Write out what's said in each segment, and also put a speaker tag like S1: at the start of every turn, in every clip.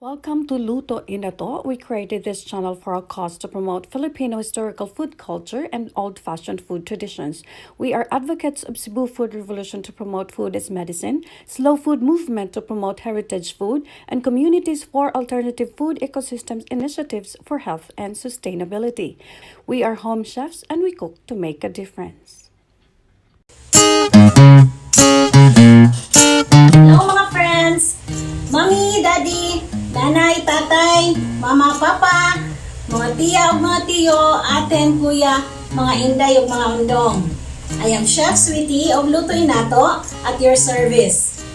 S1: Welcome to Luto, Inato. We created this channel for a cause to promote Filipino historical food culture and old-fashioned food traditions. We are advocates of Cebu Food Revolution to promote food as medicine, slow food movement to promote heritage food, and communities for alternative food ecosystems initiatives for health and sustainability. We are home chefs and we cook to make a difference.
S2: Hello mga friends! Mami, Daddy, Nanay, Tatay, Mama, Papa, mga tiya o mga tiyo, aten, kuya, mga inday o mga undong. I am Chef Sweetie of Luto Inato at your service.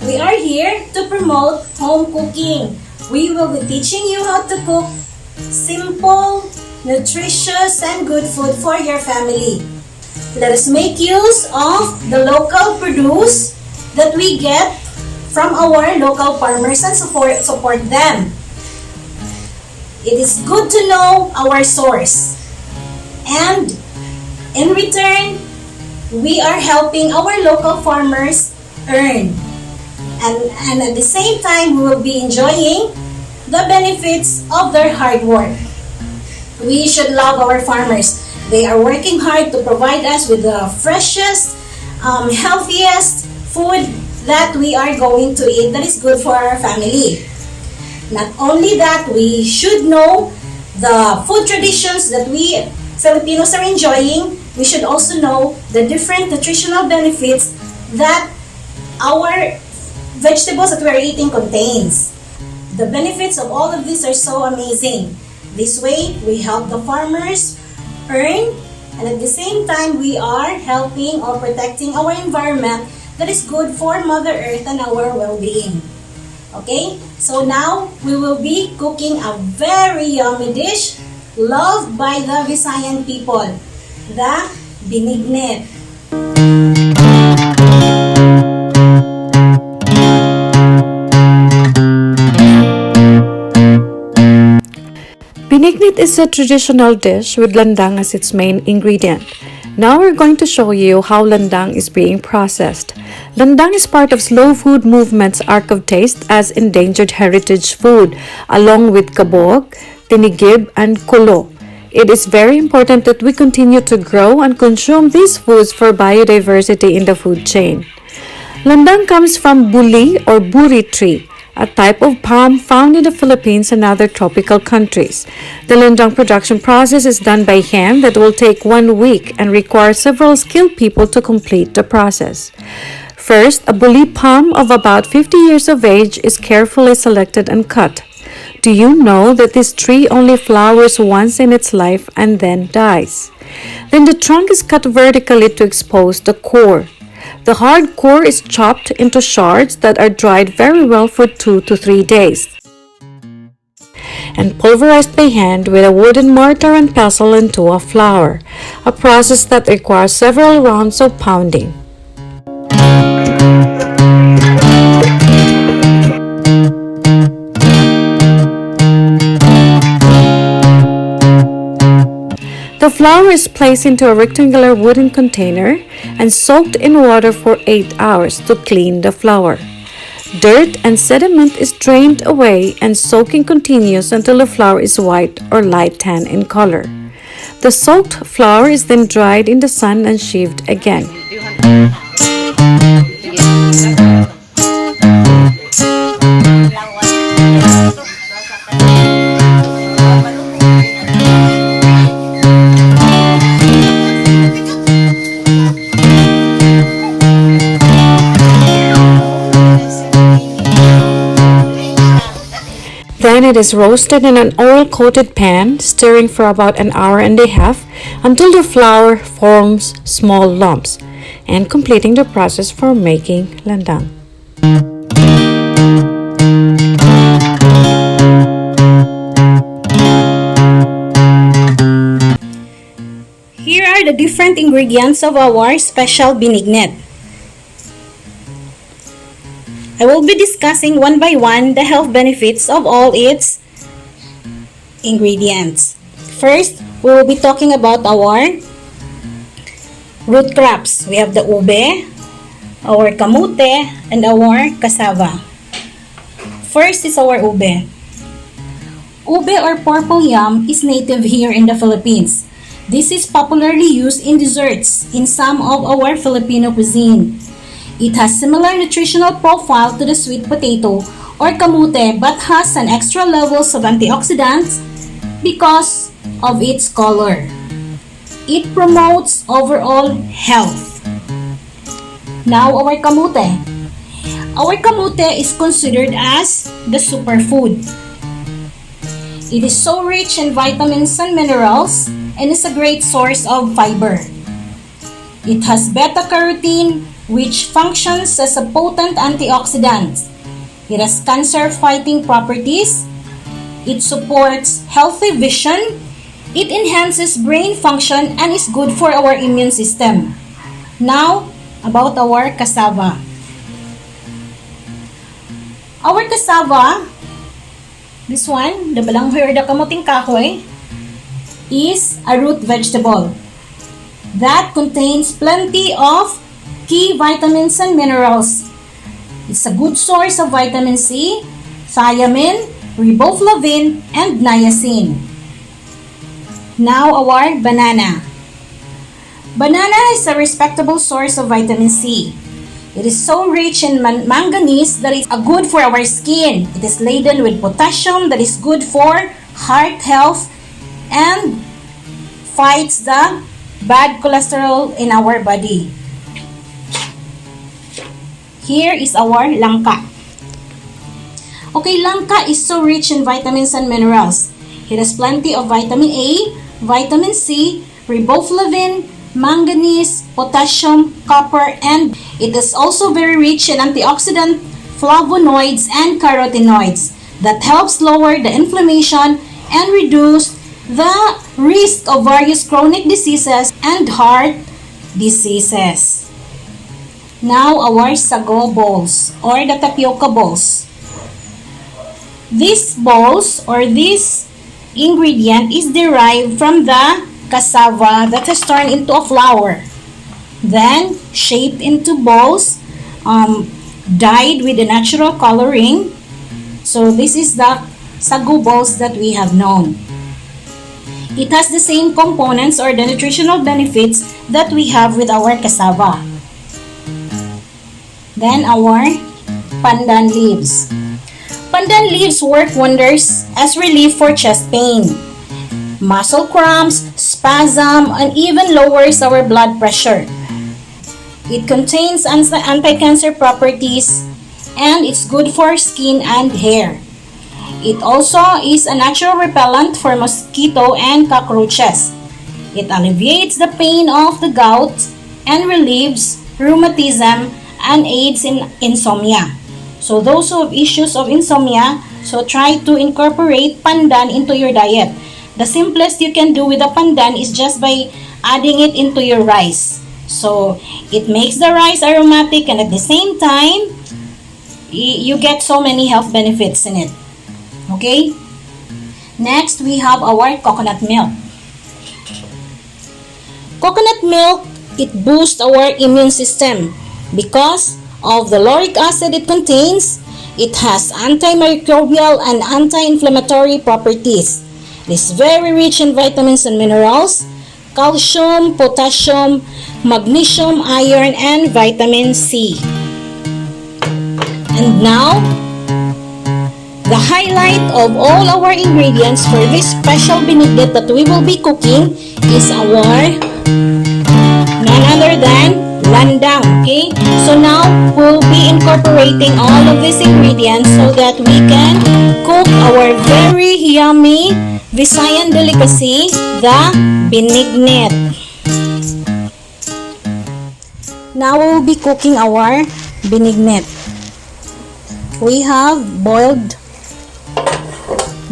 S2: We are here to promote home cooking. We will be teaching you how to cook simple, nutritious, and good food for your family. Let us make use of the local produce that we get from our local farmers and support them. It is good to know our source. And in return, we are helping our local farmers earn. And at the same time, we will be enjoying the benefits of their hard work. We should love our farmers. They are working hard to provide us with the freshest, healthiest food that we are going to eat that is good for our family. Not only that, we should know the food traditions that we Filipinos are enjoying. We should also know the different nutritional benefits that our vegetables that we are eating contains. The benefits of all of these are so amazing. This way, we help the farmers earn, and at the same time, we are helping or protecting our environment that is good for Mother Earth and our well-being. Okay? So now, we will be cooking a very yummy dish loved by the Visayan people, the Binignit.
S1: Binignit is a traditional dish with landang as its main ingredient. Now we're going to show you how landang is being processed. Landang is part of slow food movement's arc of taste as endangered heritage food, along with kabog, tinigib, and kulo. It is very important that we continue to grow and consume these foods for biodiversity in the food chain. Landang comes from buli or buri tree, a type of palm found in the Philippines and other tropical countries. The landang production process is done by hand that will take 1 week and require several skilled people to complete the process. First, a buli palm of about 50 years of age is carefully selected and cut. Do you know that this tree only flowers once in its life and then dies? Then the trunk is cut vertically to expose the core. The hard core is chopped into shards that are dried very well for 2 to 3 days and pulverized by hand with a wooden mortar and pestle into a flour, a process that requires several rounds of pounding. The flour is placed into a rectangular wooden container and soaked in water for 8 hours to clean the flour. Dirt and sediment is drained away and soaking continues until the flour is white or light tan in color. The soaked flour is then dried in the sun and sheaved again. Then it is roasted in an oil-coated pan, stirring for about an hour and a half until the flour forms small lumps, and completing the process for making landang.
S2: Here are the different ingredients of our special binignit. I will be discussing one by one the health benefits of all its ingredients. First, we will be talking about our root crops. We have the ube, our kamote, and our cassava. First is our ube. Ube or purple yam is native here in the Philippines. This is popularly used in desserts in some of our Filipino cuisine. It has similar nutritional profile to the sweet potato or kamote but has an extra levels of antioxidants because of its color. It promotes overall health. Now our kamote. Our kamote is considered as the superfood. It is so rich in vitamins and minerals and is a great source of fiber. It has beta-carotene, which functions as a potent antioxidant. It has cancer-fighting properties. It supports healthy vision. It enhances brain function and is good for our immune system. Now, about our cassava. Our cassava, this one, the balanghoy or the kamuting kahoy, is a root vegetable that contains plenty of key vitamins and minerals. It's a good source of vitamin C, thiamine, riboflavin, and niacin. Now our banana. Banana is a respectable source of vitamin C. It is so rich in manganese that it's good for our skin. It is laden with potassium that is good for heart health and fights the bad cholesterol in our body. Here is our langka. Okay, langka is so rich in vitamins and minerals. It has plenty of vitamin A, vitamin C, riboflavin, manganese, potassium, copper, and it is also very rich in antioxidant, flavonoids, and carotenoids that helps lower the inflammation and reduce the risk of various chronic diseases and heart diseases. Now our sago balls or the tapioca balls. These balls or this ingredient is derived from the cassava that has turned into a flour, then shaped into balls, dyed with the natural coloring. So this is the sago balls that we have known. It has the same components or the nutritional benefits that we have with our cassava. Then our pandan leaves. Pandan leaves work wonders as relief for chest pain, muscle cramps, spasm, and even lowers our blood pressure. It contains anti-cancer properties and it's good for skin and hair. It also is a natural repellent for mosquito and cockroaches. It alleviates the pain of the gout and relieves rheumatism and aids in insomnia. So those who have issues of insomnia, so try to incorporate pandan into your diet. The simplest you can do with the pandan is just by adding it into your rice. So it makes the rice aromatic and at the same time, you get so many health benefits in it. Okay? Next, we have our coconut milk. Coconut milk, it boosts our immune system because of the lauric acid it contains. It has antimicrobial and anti-inflammatory properties. It is very rich in vitamins and minerals, calcium, potassium, magnesium, iron, and vitamin C. And now, the highlight of all our ingredients for this special binignit that we will be cooking is our none other than landang. Okay, so now we'll be incorporating all of these ingredients so that we can cook our very yummy Visayan delicacy, the binignit. Now we'll be cooking our binignit. We have boiled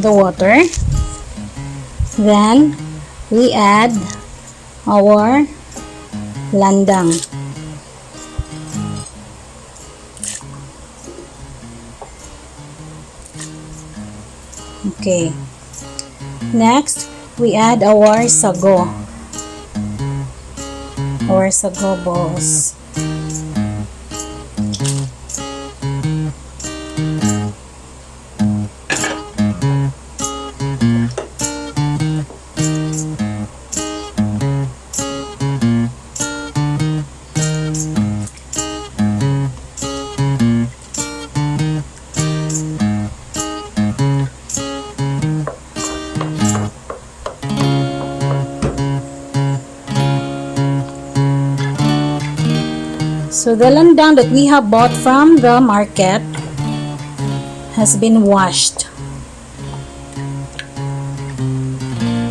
S2: the water, then we add our landang. Okay. Next, we add our sago balls. So the landang that we have bought from the market has been washed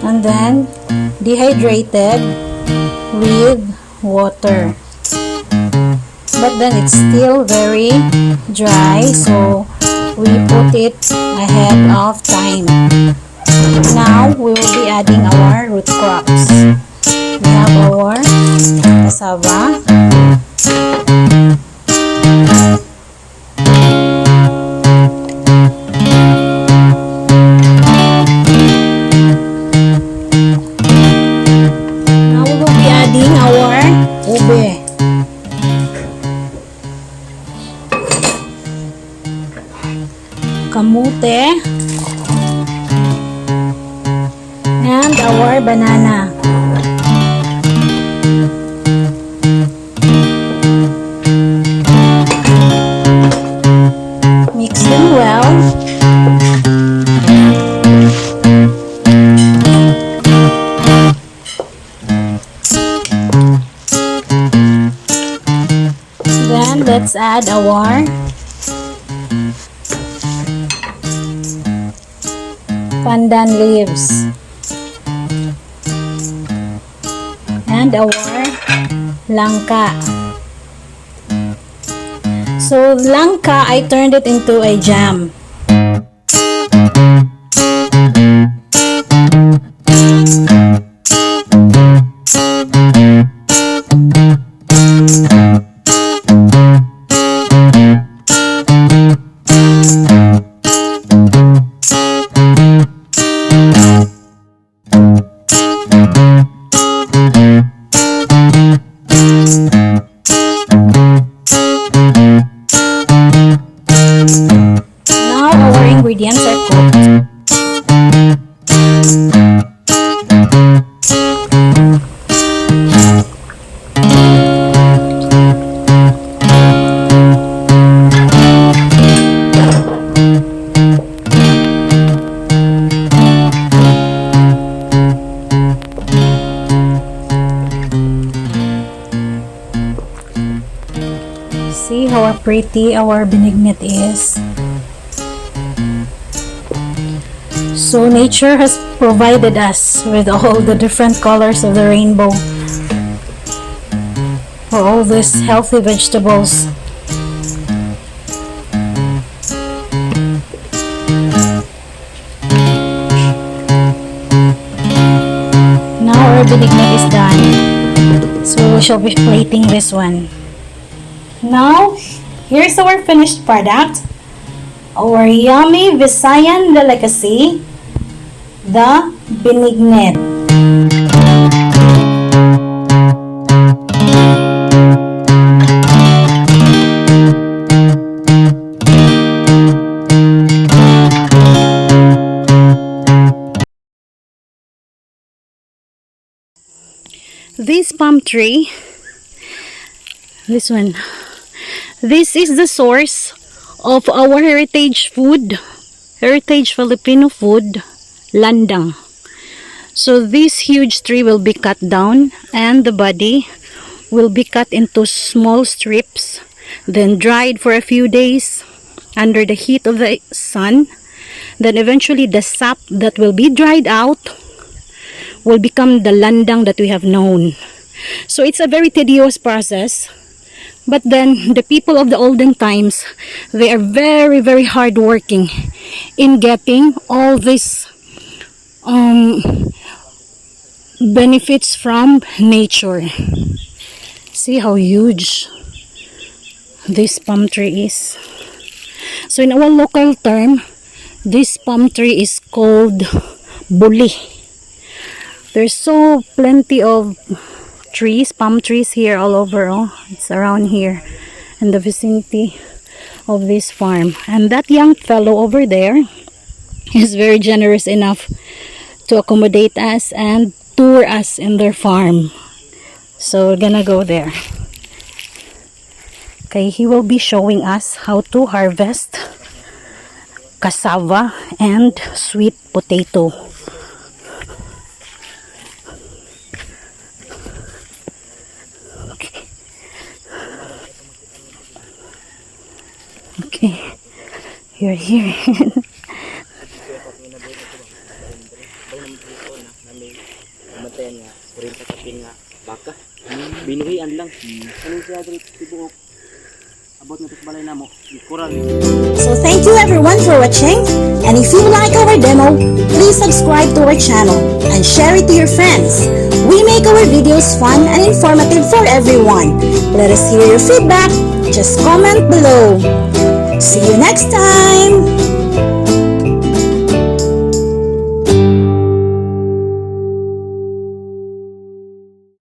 S2: and then dehydrated with water, but then it's still very dry, so we put it ahead of time. Now we will be adding our root crops. We have our cassava, ube, kamute, and our banana. Mix them well. Then let's add our pandan leaves and our langka. So langka, I turned it into a jam. Now our ingredients are cooked. See how pretty our binignit is. So nature has provided us with all the different colors of the rainbow for all these healthy vegetables. Now our binignit is done. So we shall be plating this one. Now, here's our finished product. Our yummy Visayan delicacy, the Binignit. This palm tree, this one, this is the source of our heritage food, heritage Filipino food, landang. So this huge tree will be cut down and the body will be cut into small strips, then dried for a few days under the heat of the sun. Then eventually the sap that will be dried out will become the landang that we have known. So it's a very tedious process. But then the people of the olden times, they are very, very hard working in getting all these benefits from nature. See how huge this palm tree is. So in our local term, this palm tree is called buli. There's so plenty of trees, palm trees here all over. Oh, it's around here in the vicinity of this farm. And that young fellow over there is very generous enough to accommodate us and tour us in their farm. So we're gonna go there. Okay, he will be showing us how to harvest cassava and sweet potato.
S3: Okay. You're here.
S4: Matayan nga, kurin sa kapin nga baka. Binuhian lang. Ano siya dito tibok. Abot na sa balay namo. Kural.
S2: So thank you everyone for watching, and if you like our demo, please subscribe to our channel and share it to your friends. We make our videos fun and informative for everyone. Let us hear your feedback. Just comment below. See you next time!